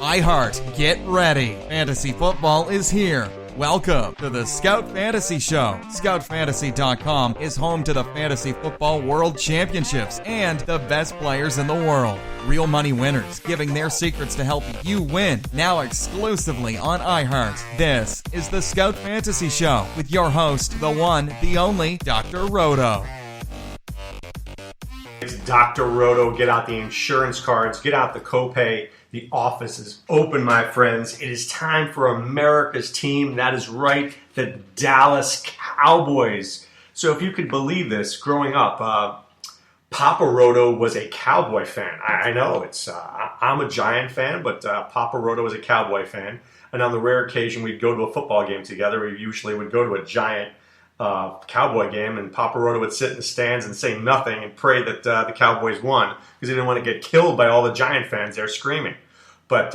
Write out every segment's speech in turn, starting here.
iHeart, get ready. Fantasy football is here. Welcome to the Scout Fantasy Show. ScoutFantasy.com is home to the Fantasy Football World Championships and the best players in the world. Real money winners giving their secrets to help you win. Now exclusively on iHeart. This is the Scout Fantasy Show with your host, the one, the only, Dr. Roto. It's Dr. Roto. Get out the insurance cards. Get out the copay. The office is open, my friends. It is time for America's team. That is right, the Dallas Cowboys. So if you could believe this, growing up, Papa Roto was a Cowboy fan. I know I'm a Giant fan, but Papa Roto was a Cowboy fan. And on the rare occasion we'd go to a football game together, we usually would go to a Giant Cowboy game, and Papa Roto would sit in the stands and say nothing and pray that the Cowboys won because he didn't want to get killed by all the Giant fans there screaming. But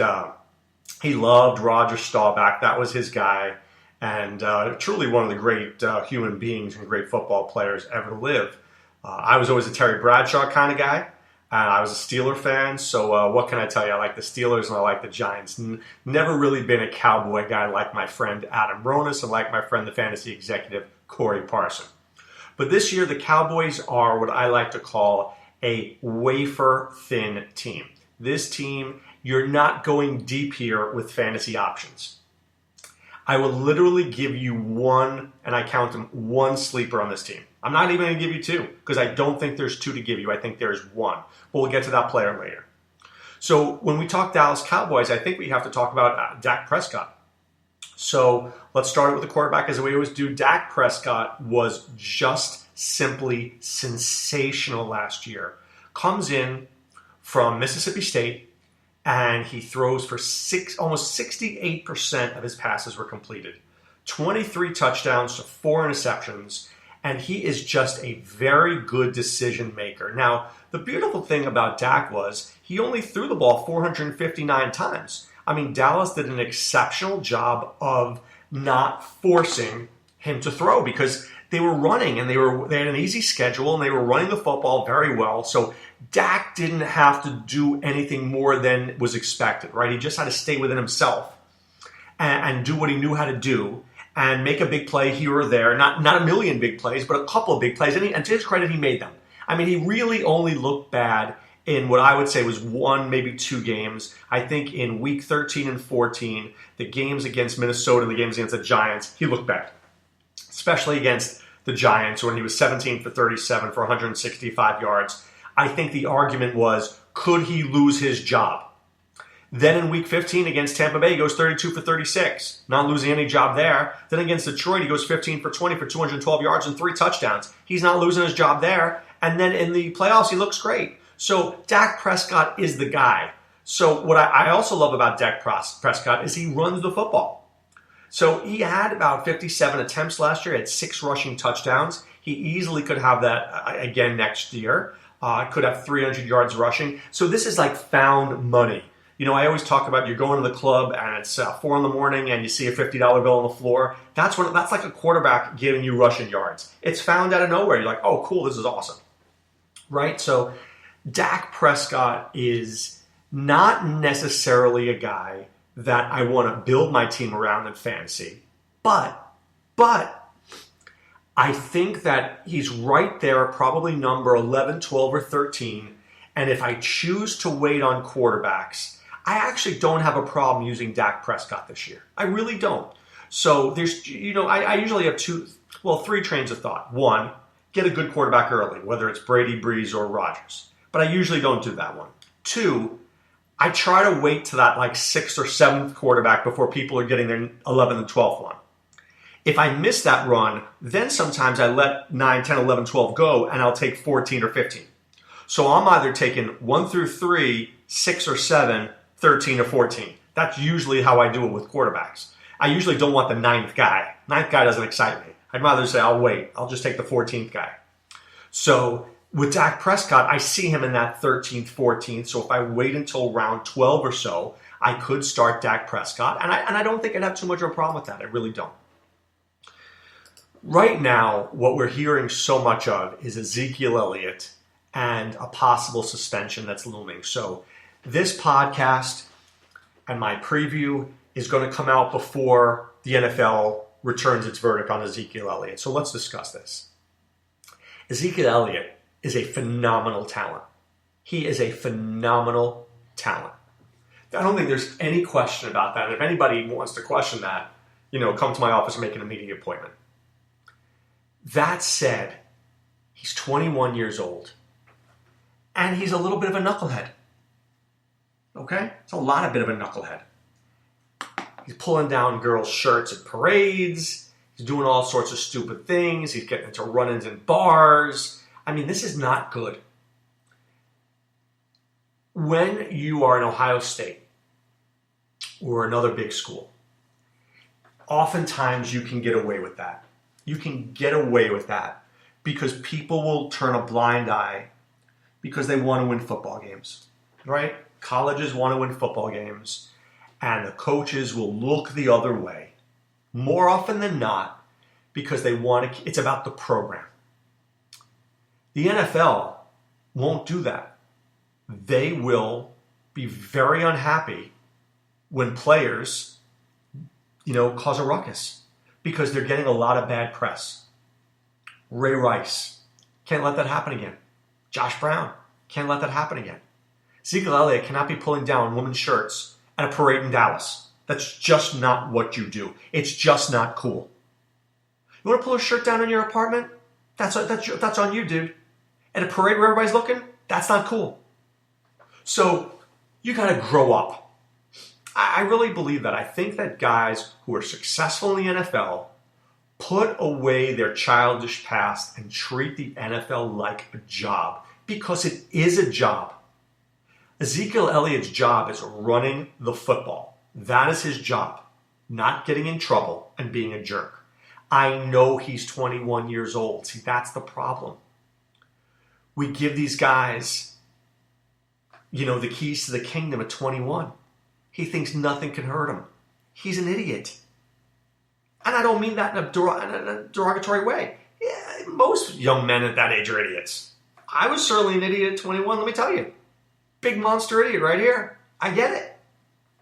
he loved Roger Staubach. That was his guy, and truly one of the great human beings and great football players ever to live. I was always a Terry Bradshaw kind of guy. I was a Steeler fan, so what can I tell you? I like the Steelers and I like the Giants. Never really been a Cowboy guy like my friend Adam Ronis and like my friend the fantasy executive Corey Parson. But this year the Cowboys are what I like to call a wafer-thin team. This team, you're not going deep here with fantasy options. I will literally give you one, and I count them, one sleeper on this team. I'm not even going to give you two because I don't think there's two to give you. I think there's one. But we'll get to that player later. So when we talk Dallas Cowboys, I think we have to talk about Dak Prescott. So let's start with the quarterback as we always do. Dak Prescott was just simply sensational last year. Comes in from Mississippi State, and he throws for almost 68% of his passes were completed. 23 touchdowns to 4 interceptions, and he is just a very good decision maker. Now, the beautiful thing about Dak was he only threw the ball 459 times. I mean, Dallas did an exceptional job of not forcing him to throw because they were running and they had an easy schedule and they were running the football very well. So Dak didn't have to do anything more than was expected, right? He just had to stay within himself and do what he knew how to do and make a big play here or there. Not a million big plays, but a couple of big plays. And to his credit, he made them. I mean, he really only looked bad in what I would say was one, maybe two games. I think in week 13 and 14, the games against Minnesota and the games against the Giants, he looked bad. Especially against the Giants when he was 17 for 37 for 165 yards. I think the argument was, could he lose his job? Then in week 15 against Tampa Bay, he goes 32 for 36. Not losing any job there. Then against Detroit, he goes 15 for 20 for 212 yards and 3 touchdowns. He's not losing his job there. And then in the playoffs, he looks great. So Dak Prescott is the guy. So what I also love about Dak Prescott is he runs the football. So he had about 57 attempts last year. He had 6 rushing touchdowns. He easily could have that again next year. Could have 300 yards rushing. So this is like found money. You know, I always talk about you're going to the club and it's 4 in the morning and you see a $50 bill on the floor. That's like a quarterback giving you rushing yards. It's found out of nowhere. You're like, oh, cool, this is awesome. Right? So Dak Prescott is not necessarily a guy that I want to build my team around in fantasy. But I think that he's right there, probably number 11, 12, or 13. And if I choose to wait on quarterbacks, I actually don't have a problem using Dak Prescott this year. I really don't. So there's, I usually have 3 trains of thought. 1, get a good quarterback early, whether it's Brady, Breeze, or Rodgers. But I usually don't do that one. 2, I try to wait to that like 6th or 7th quarterback before people are getting their 11th and 12th one. If I miss that run, then sometimes I let 9, 10, 11, 12 go, and I'll take 14 or 15. So I'm either taking 1 through 3, 6 or 7, 13 or 14. That's usually how I do it with quarterbacks. I usually don't want the 9th guy. 9th guy doesn't excite me. I'd rather say, I'll wait. I'll just take the 14th guy. So with Dak Prescott, I see him in that 13th, 14th. So if I wait until round 12 or so, I could start Dak Prescott. And I don't think I'd have too much of a problem with that. I really don't. Right now, what we're hearing so much of is Ezekiel Elliott and a possible suspension that's looming. So This podcast and my preview is going to come out before the NFL returns its verdict on Ezekiel Elliott. So let's discuss this. Ezekiel Elliott is a phenomenal talent. He is a phenomenal talent. I don't think there's any question about that. If anybody wants to question that, come to my office and make an immediate appointment. That said, he's 21 years old, and he's a little bit of a knucklehead. Okay? It's a lot of bit of a knucklehead. He's pulling down girls' shirts at parades. He's doing all sorts of stupid things. He's getting into run-ins in bars. I mean, this is not good. When you are in Ohio State or another big school, oftentimes you can get away with that. You can get away with that because people will turn a blind eye because they want to win football games, right? Colleges want to win football games, and the coaches will look the other way more often than not because they want to. It's about the program. The NFL won't do that. They will be very unhappy when players, cause a ruckus because they're getting a lot of bad press. Ray Rice, can't let that happen again. Josh Brown, can't let that happen again. Ezekiel Elliott cannot be pulling down women's shirts at a parade in Dallas. That's just not what you do. It's just not cool. You want to pull a shirt down in your apartment? That's on you, dude. At a parade where everybody's looking? That's not cool. So you got to grow up. I really believe that. I think that guys who are successful in the NFL put away their childish past and treat the NFL like a job because it is a job. Ezekiel Elliott's job is running the football. That is his job, not getting in trouble and being a jerk. I know he's 21 years old. See, that's the problem. We give these guys, the keys to the kingdom at 21. He thinks nothing can hurt him. He's an idiot. And I don't mean that in a derogatory way. Yeah, most young men at that age are idiots. I was certainly an idiot at 21, let me tell you. Big monster idiot right here. I get it.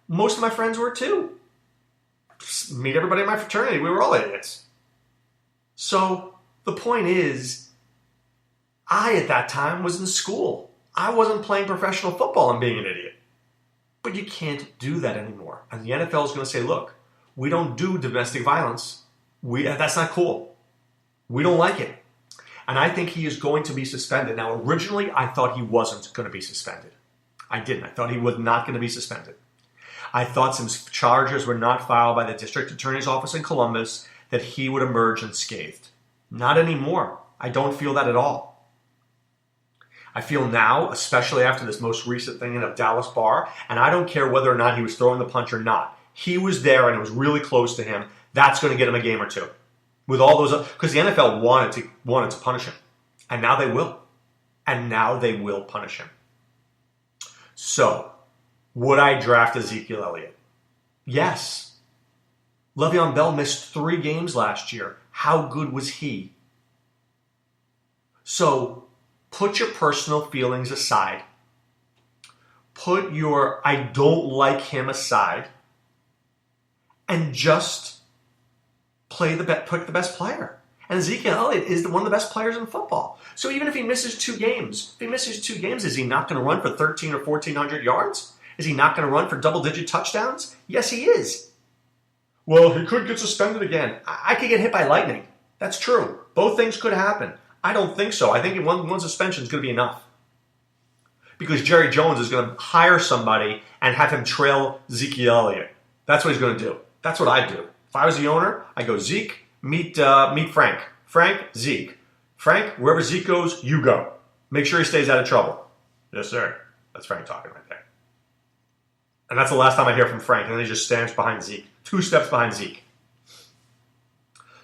Most of my friends were too. Just meet everybody in my fraternity. We were all idiots. So the point is, I at that time was in school. I wasn't playing professional football and being an idiot. But you can't do that anymore. And the NFL is going to say, look, we don't do domestic violence. That's not cool. We don't like it. And I think he is going to be suspended. Now, originally, I thought he wasn't going to be suspended. I didn't. I thought he was not going to be suspended. I thought since charges were not filed by the district attorney's office in Columbus, that he would emerge unscathed. Not anymore. I don't feel that at all. I feel now, especially after this most recent thing in a Dallas bar, and I don't care whether or not he was throwing the punch or not. He was there and it was really close to him. That's going to get him a game or two. With all those, because the NFL wanted to punish him. And now they will. And now they will punish him. So, would I draft Ezekiel Elliott? Yes. LeVeon Bell missed 3 games last year. How good was he? So, put your personal feelings aside. Put your I don't like him aside. And just pick the best player. And Ezekiel Elliott is one of the best players in football. So even if he misses 2 games, is he not going to run for 1,300 or 1,400 yards? Is he not going to run for double-digit touchdowns? Yes, he is. Well, he could get suspended again. I could get hit by lightning. That's true. Both things could happen. I don't think so. I think one suspension is going to be enough. Because Jerry Jones is going to hire somebody and have him trail Ezekiel Elliott. That's what he's going to do. That's what I'd do. If I was the owner, I'd go, Zeke, meet Frank. Frank, Zeke. Frank, wherever Zeke goes, you go. Make sure he stays out of trouble. Yes, sir. That's Frank talking right there. And that's the last time I hear from Frank. And then he just stands behind Zeke. 2 steps behind Zeke.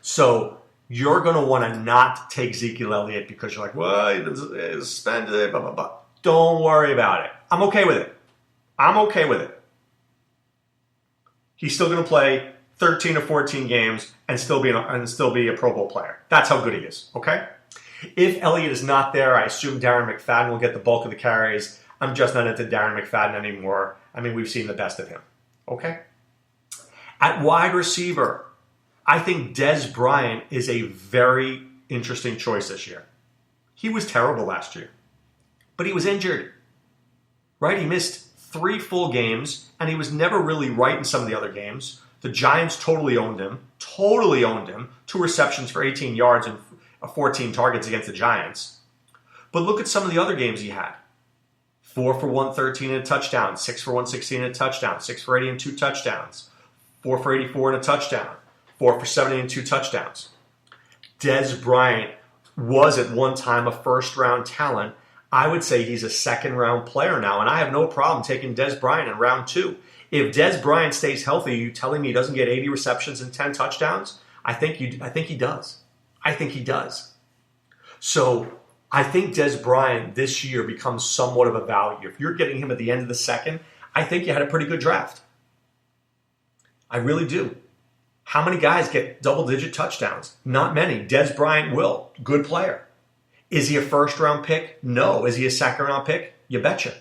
So you're going to want to not take Ezekiel Elliott because you're like, well, he's suspended, blah, blah, blah. Don't worry about it. I'm okay with it. He's still going to play 13 or 14 games and still be a Pro Bowl player. That's how good he is, okay? If Elliott is not there, I assume Darren McFadden will get the bulk of the carries. I'm just not into Darren McFadden anymore. I mean, we've seen the best of him. Okay? At wide receiver, I think Dez Bryant is a very interesting choice this year. He was terrible last year, but he was injured, right? He missed 3 full games, and he was never really right in some of the other games. The Giants totally owned him. 2 receptions for 18 yards and 14 targets against the Giants. But look at some of the other games he had. 4 for 113 and a touchdown, 6 for 116 and a touchdown, 6 for 80 and 2 touchdowns, 4 for 84 and a touchdown, 4 for 70 and 2 touchdowns. Dez Bryant was at one time a first-round talent. I would say he's a second-round player now, and I have no problem taking Dez Bryant in round 2. If Dez Bryant stays healthy, you telling me he doesn't get 80 receptions and 10 touchdowns? I think he does. I think he does. So I think Dez Bryant this year becomes somewhat of a value. If you're getting him at the end of the second, I think you had a pretty good draft. I really do. How many guys get double-digit touchdowns? Not many. Dez Bryant will. Good player. Is he a first-round pick? No. Is he a second-round pick? You betcha.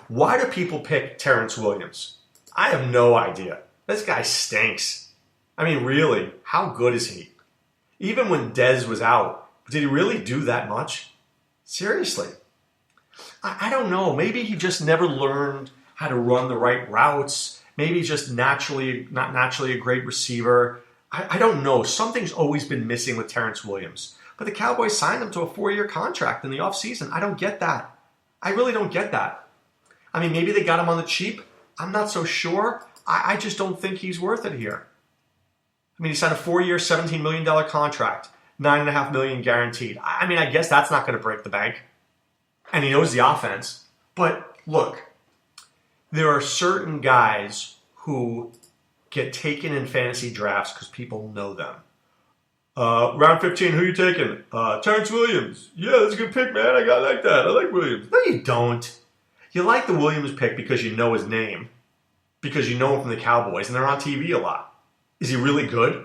Why do people pick Terrence Williams? I have no idea. This guy stinks. I mean, really, how good is he? Even when Dez was out, did he really do that much? Seriously. I don't know. Maybe he just never learned how to run the right routes. Maybe he's just not naturally a great receiver. I don't know. Something's always been missing with Terrence Williams. But the Cowboys signed him to a 4-year contract in the offseason. I don't get that. I really don't get that. I mean, maybe they got him on the cheap. I'm not so sure. I just don't think he's worth it here. I mean, he signed a 4-year, $17 million contract, $9.5 million guaranteed. I mean, I guess that's not going to break the bank. And he knows the offense. But look, there are certain guys who get taken in fantasy drafts because people know them. Round 15, who you taking? Terrence Williams. Yeah, that's a good pick, man. I like that. I like Williams. No, you don't. You like the Williams pick because you know his name, because you know him from the Cowboys, and they're on TV a lot. Is he really good?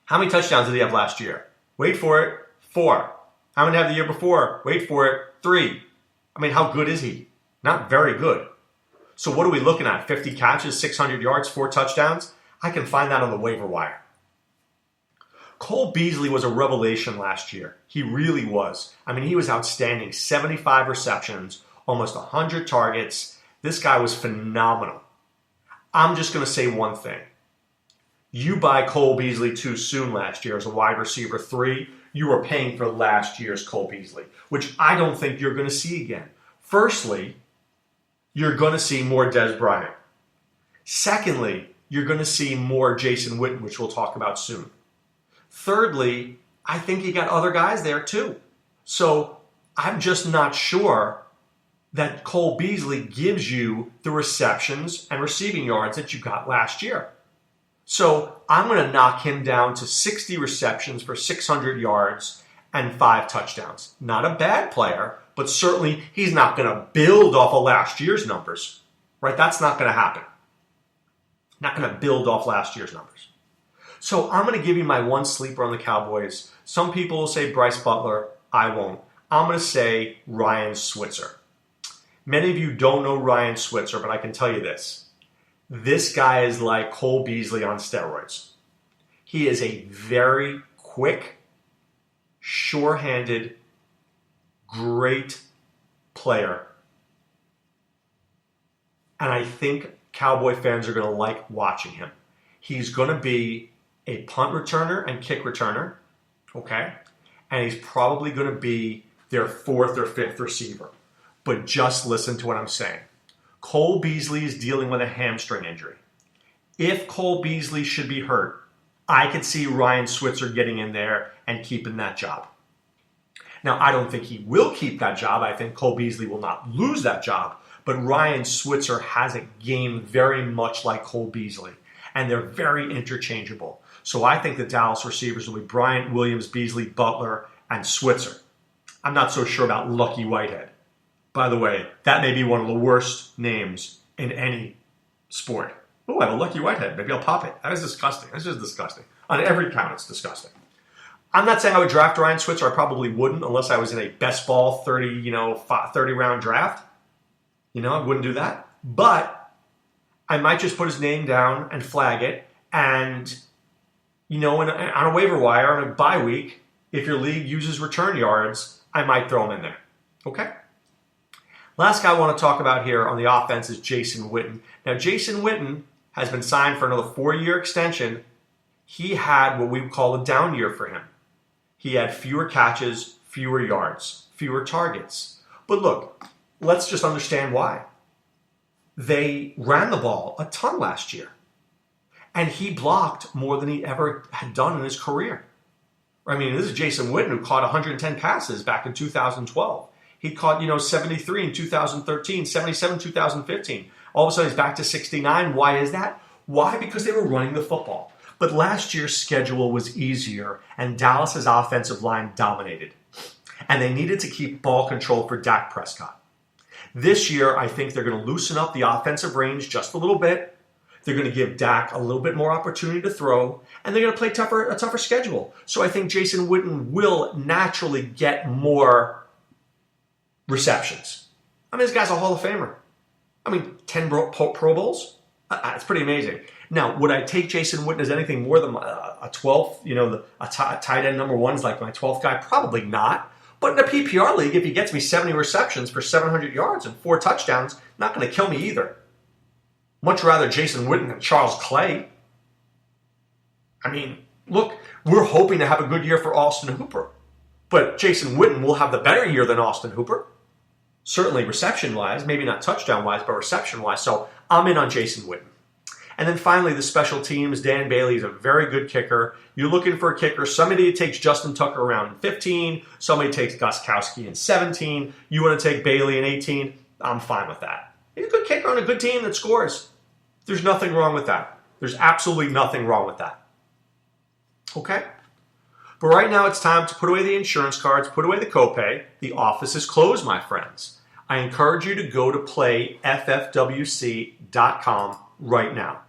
How many touchdowns did he have last year? Wait for it, 4. How many did he have the year before? Wait for it, 3. I mean, how good is he? Not very good. So what are we looking at? 50 catches, 600 yards, 4 touchdowns? I can find that on the waiver wire. Cole Beasley was a revelation last year. He really was. I mean, he was outstanding. 75 receptions, almost 100 targets. This guy was phenomenal. I'm just going to say one thing. You buy Cole Beasley too soon last year as a wide receiver 3, you were paying for last year's Cole Beasley, which I don't think you're going to see again. Firstly, you're going to see more Dez Bryant. Secondly, you're going to see more Jason Witten, which we'll talk about soon. Thirdly, I think you got other guys there too. So I'm just not sure that Cole Beasley gives you the receptions and receiving yards that you got last year. So I'm going to knock him down to 60 receptions for 600 yards and 5 touchdowns. Not a bad player, but certainly he's not going to build off of last year's numbers, right? That's not going to happen. Not going to build off last year's numbers. So I'm going to give you my one sleeper on the Cowboys. Some people will say Bryce Butler. I won't. I'm going to say Ryan Switzer. Many of you don't know Ryan Switzer, but I can tell you this. This guy is like Cole Beasley on steroids. He is a very quick, sure-handed, great player. And I think Cowboy fans are going to like watching him. He's going to be a punt returner and kick returner, okay? And he's probably going to be their 4th or 5th receiver. But just listen to what I'm saying. Cole Beasley is dealing with a hamstring injury. If Cole Beasley should be hurt, I could see Ryan Switzer getting in there and keeping that job. Now, I don't think he will keep that job. I think Cole Beasley will not lose that job. But Ryan Switzer has a game very much like Cole Beasley. And they're very interchangeable. So I think the Dallas receivers will be Bryant, Williams, Beasley, Butler, and Switzer. I'm not so sure about Lucky Whitehead. By the way, that may be one of the worst names in any sport. Oh, I have a Lucky Whitehead. Maybe I'll pop it. That is disgusting. That's just disgusting. On every count, it's disgusting. I'm not saying I would draft Ryan Switzer. I probably wouldn't unless I was in a best ball 30 round draft. I wouldn't do that. But I might just put his name down and flag it. And, on a waiver wire on a bye week, if your league uses return yards, I might throw him in there. Okay? Last guy I want to talk about here on the offense is Jason Witten. Now, Jason Witten has been signed for another 4-year extension. He had what we would call a down year for him. He had fewer catches, fewer yards, fewer targets. But look, let's just understand why. They ran the ball a ton last year. And he blocked more than he ever had done in his career. I mean, this is Jason Witten, who caught 110 passes back in 2012. He caught, 73 in 2013, 77 in 2015. All of a sudden, he's back to 69. Why is that? Why? Because they were running the football. But last year's schedule was easier, and Dallas's offensive line dominated. And they needed to keep ball control for Dak Prescott. This year, I think they're going to loosen up the offensive range just a little bit. They're going to give Dak a little bit more opportunity to throw, and they're going to play a tougher schedule. So I think Jason Witten will naturally get more receptions. I mean, this guy's a Hall of Famer. 10 Pro Bowls? It's pretty amazing. Now, would I take Jason Witten as anything more than a 12th, a tight end number one is like my 12th guy? Probably not. But in a PPR league, if he gets me 70 receptions for 700 yards and 4 touchdowns, not going to kill me either. Much rather Jason Witten than Charles Clay. Look, we're hoping to have a good year for Austin Hooper. But Jason Witten will have the better year than Austin Hooper. Certainly reception-wise, maybe not touchdown-wise, but reception-wise. So I'm in on Jason Witten. And then finally, the special teams. Dan Bailey is a very good kicker. You're looking for a kicker. Somebody takes Justin Tucker around in 15. Somebody takes Gostkowski in 17. You want to take Bailey in 18? I'm fine with that. He's a good kicker on a good team that scores. There's nothing wrong with that. There's absolutely nothing wrong with that. Okay? But right now it's time to put away the insurance cards, put away the copay. The office is closed, my friends. I encourage you to go to playffwc.com right now.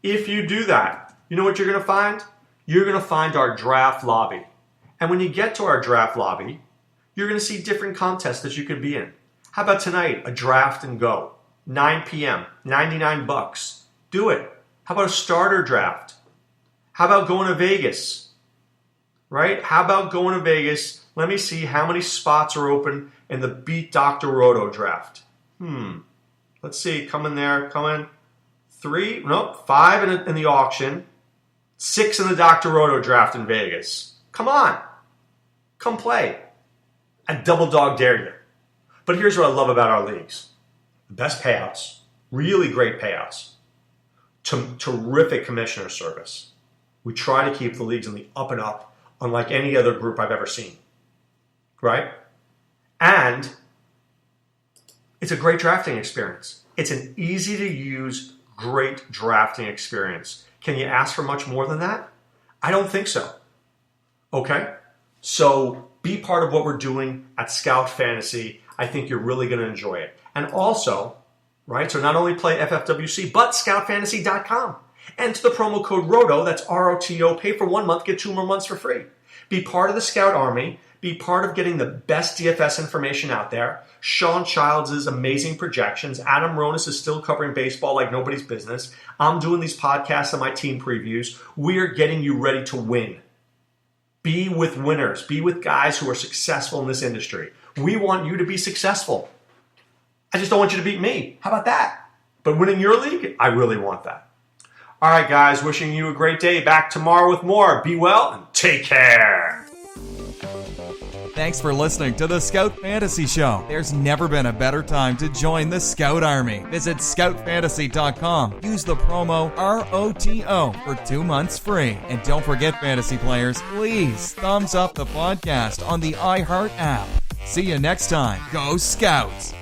If you do that, you know what you're going to find? You're going to find our draft lobby. And when you get to our draft lobby, you're going to see different contests that you could be in. How about tonight, a draft and go? 9 p.m., $99. Do it. How about a starter draft? How about going to Vegas? Right? How about going to Vegas? Let me see how many spots are open in the Beat Dr. Roto draft. Let's see. Come in there. Come in. 5 in the auction. 6 in the Dr. Roto draft in Vegas. Come on. Come play. I double dog dare you. But here's what I love about our leagues. The best payouts. Really great payouts. Terrific commissioner service. We try to keep the leagues on the up and up, unlike any other group I've ever seen. Right? And it's a great drafting experience. It's an easy-to-use, great drafting experience. Can you ask for much more than that? I don't think so. Okay? So be part of what we're doing at Scout Fantasy. I think you're really going to enjoy it. And also, right, so not only play FFWC, but scoutfantasy.com. Enter the promo code ROTO, that's ROTO, pay for 1 month, get 2 more months for free. Be part of the Scout Army. Be part of getting the best DFS information out there. Sean Childs' amazing projections. Adam Ronis is still covering baseball like nobody's business. I'm doing these podcasts and my team previews. We are getting you ready to win. Be with winners. Be with guys who are successful in this industry. We want you to be successful. I just don't want you to beat me. How about that? But winning your league, I really want that. All right, guys, wishing you a great day. Back tomorrow with more. Be well and take care. Thanks for listening to the Scout Fantasy Show. There's never been a better time to join the Scout Army. Visit scoutfantasy.com. Use the promo ROTO for 2 months free. And don't forget, fantasy players, please thumbs up the podcast on the iHeart app. See you next time. Go Scouts!